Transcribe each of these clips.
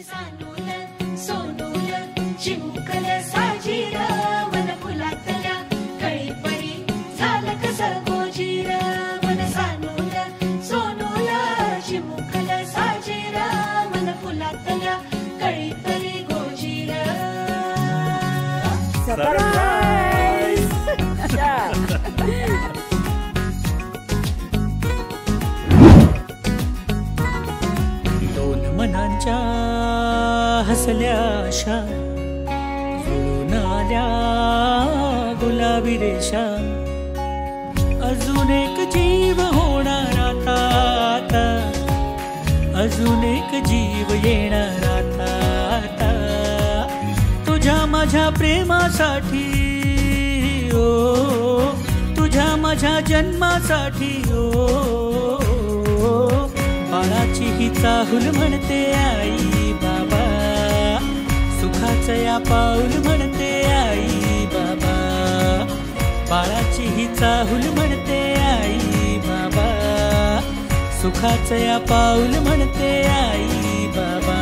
सानूल सोनूल चिमुकल साजीर मन फुलातल्या कळीपरी झालं कसं गोजीर मन सानूल सोनूल चिमुकल साजीर मन फुलातल्या कळीपरी गोजीर सरप्राईज मनांच्या हसल्या आशा जुळून आल्या गुलाबी रेषा अजून एक जीव होणार आता अजून एक जीव येणार आता तुझ्या माझ्या प्रेमासाठी ओ तुझ्या माझ्या जन्मासाठी ओ बाळाची ही चाहूल म्हणते आई बाबा सुखाचं या पाऊल म्हणते आई बाबा बाळाची ही चाहूल म्हणते आई बाबा सुखाचं या पाऊल म्हणते आई बाबा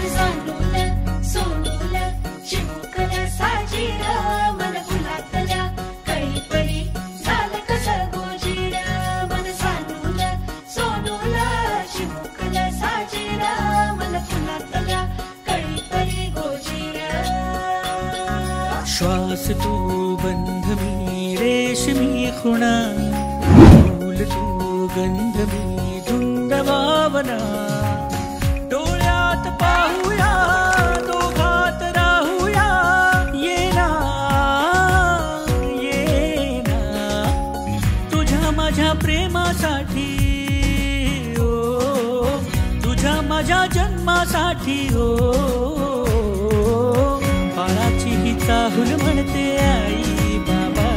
सानूल सोनूल चिमुकल साजीर मन फुलातल्या कळीपरी झालं कसं गोजीर मन सानूल सोनूल चिमुकल साजीर मन फुलातल्या कळीपरी गोजीर श्वास तू बंध मी रेशमी खुणा फूल तू गंध मी धुंद भावना डोळ्यात पाहूया दोघात राहूया येना येना तुझ्या माझ्या प्रेमासाठी ओ तुझ्या माझ्या जन्मासाठी ओ बाळाची ही चाहूल म्हणते आई बाबा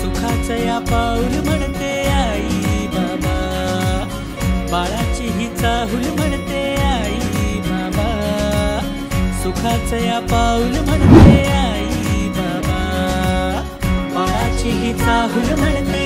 सुखाचं या पाऊल म्हणते आई बाबा बाळाची ही चाहूल म्हणते आई बाबा सुखाचं या पाऊल म्हणते आई बाबा बाळाची ही चाहूल म्हणते